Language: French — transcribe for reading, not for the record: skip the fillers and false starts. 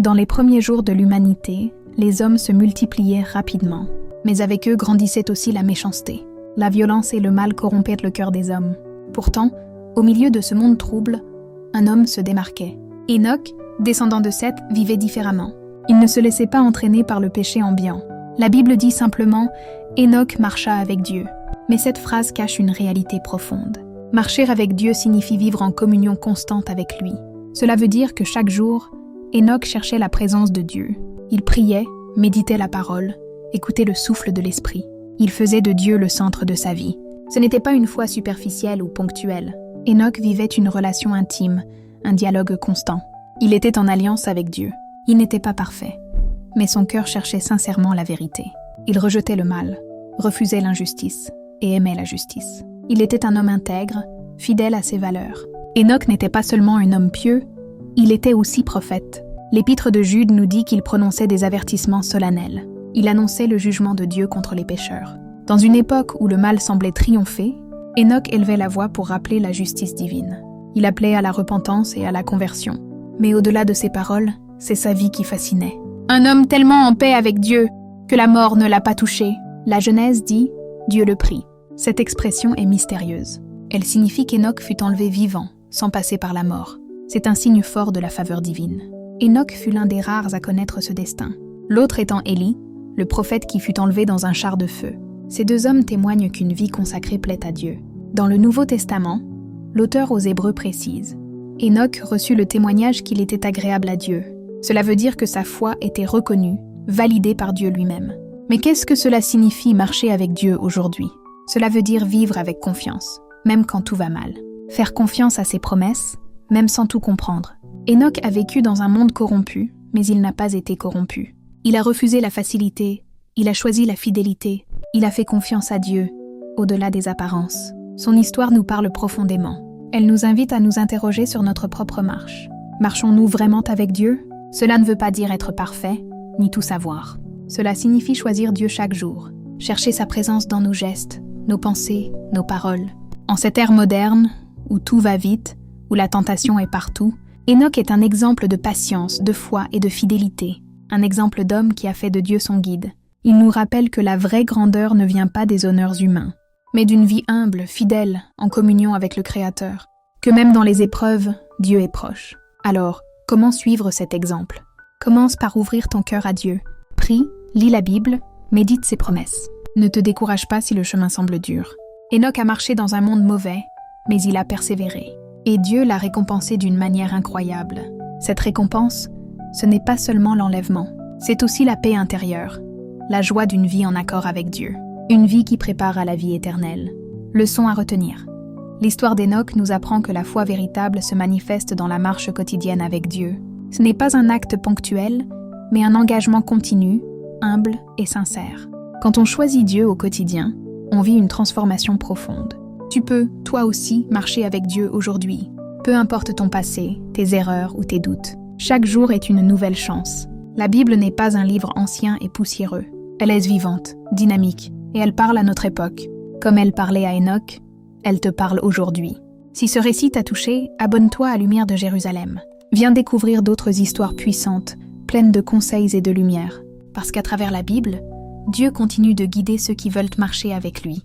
Dans les premiers jours de l'humanité, les hommes se multipliaient rapidement. Mais avec eux grandissait aussi la méchanceté. La violence et le mal corrompaient le cœur des hommes. Pourtant, au milieu de ce monde trouble, un homme se démarquait. Enoch, descendant de Seth, vivait différemment. Il ne se laissait pas entraîner par le péché ambiant. La Bible dit simplement « Enoch marcha avec Dieu ». Mais cette phrase cache une réalité profonde. Marcher avec Dieu signifie vivre en communion constante avec lui. Cela veut dire que chaque jour, Enoch cherchait la présence de Dieu. Il priait, méditait la parole, écoutait le souffle de l'esprit. Il faisait de Dieu le centre de sa vie. Ce n'était pas une foi superficielle ou ponctuelle. Enoch vivait une relation intime, un dialogue constant. Il était en alliance avec Dieu. Il n'était pas parfait, mais son cœur cherchait sincèrement la vérité. Il rejetait le mal, refusait l'injustice et aimait la justice. Il était un homme intègre, fidèle à ses valeurs. Enoch n'était pas seulement un homme pieux, il était aussi prophète. L'épître de Jude nous dit qu'il prononçait des avertissements solennels. Il annonçait le jugement de Dieu contre les pécheurs. Dans une époque où le mal semblait triompher, Enoch élevait la voix pour rappeler la justice divine. Il appelait à la repentance et à la conversion. Mais au-delà de ses paroles, c'est sa vie qui fascinait. Un homme tellement en paix avec Dieu que la mort ne l'a pas touché. La Genèse dit « Dieu le prit ». Cette expression est mystérieuse. Elle signifie qu'Enoch fut enlevé vivant, sans passer par la mort. C'est un signe fort de la faveur divine. Enoch fut l'un des rares à connaître ce destin. L'autre étant Élie, le prophète qui fut enlevé dans un char de feu. Ces deux hommes témoignent qu'une vie consacrée plaît à Dieu. Dans le Nouveau Testament, l'auteur aux Hébreux précise « Enoch reçut le témoignage qu'il était agréable à Dieu ». Cela veut dire que sa foi était reconnue, validée par Dieu lui-même. Mais qu'est-ce que cela signifie marcher avec Dieu aujourd'hui ? Cela veut dire vivre avec confiance, même quand tout va mal. Faire confiance à ses promesses, même sans tout comprendre. Enoch a vécu dans un monde corrompu, mais il n'a pas été corrompu. Il a refusé la facilité, il a choisi la fidélité, il a fait confiance à Dieu, au-delà des apparences. Son histoire nous parle profondément. Elle nous invite à nous interroger sur notre propre marche. Marchons-nous vraiment avec Dieu ? Cela ne veut pas dire être parfait, ni tout savoir. Cela signifie choisir Dieu chaque jour, chercher sa présence dans nos gestes, nos pensées, nos paroles. En cette ère moderne, où tout va vite, où la tentation est partout, Enoch est un exemple de patience, de foi et de fidélité, un exemple d'homme qui a fait de Dieu son guide. Il nous rappelle que la vraie grandeur ne vient pas des honneurs humains, mais d'une vie humble, fidèle, en communion avec le Créateur. Que même dans les épreuves, Dieu est proche. Alors, comment suivre cet exemple ? Commence par ouvrir ton cœur à Dieu. Prie, lis la Bible, médite ses promesses. Ne te décourage pas si le chemin semble dur. Enoch a marché dans un monde mauvais, mais il a persévéré. Et Dieu l'a récompensé d'une manière incroyable. Cette récompense, ce n'est pas seulement l'enlèvement, c'est aussi la paix intérieure, la joie d'une vie en accord avec Dieu. Une vie qui prépare à la vie éternelle. Leçon à retenir. L'histoire d'Enoch nous apprend que la foi véritable se manifeste dans la marche quotidienne avec Dieu. Ce n'est pas un acte ponctuel, mais un engagement continu, humble et sincère. Quand on choisit Dieu au quotidien, on vit une transformation profonde. Tu peux, toi aussi, marcher avec Dieu aujourd'hui. Peu importe ton passé, tes erreurs ou tes doutes. Chaque jour est une nouvelle chance. La Bible n'est pas un livre ancien et poussiéreux. Elle est vivante, dynamique, et elle parle à notre époque. Comme elle parlait à Enoch, elle te parle aujourd'hui. Si ce récit t'a touché, abonne-toi à Lumière de Jérusalem. Viens découvrir d'autres histoires puissantes, pleines de conseils et de lumière. Parce qu'à travers la Bible, Dieu continue de guider ceux qui veulent marcher avec lui.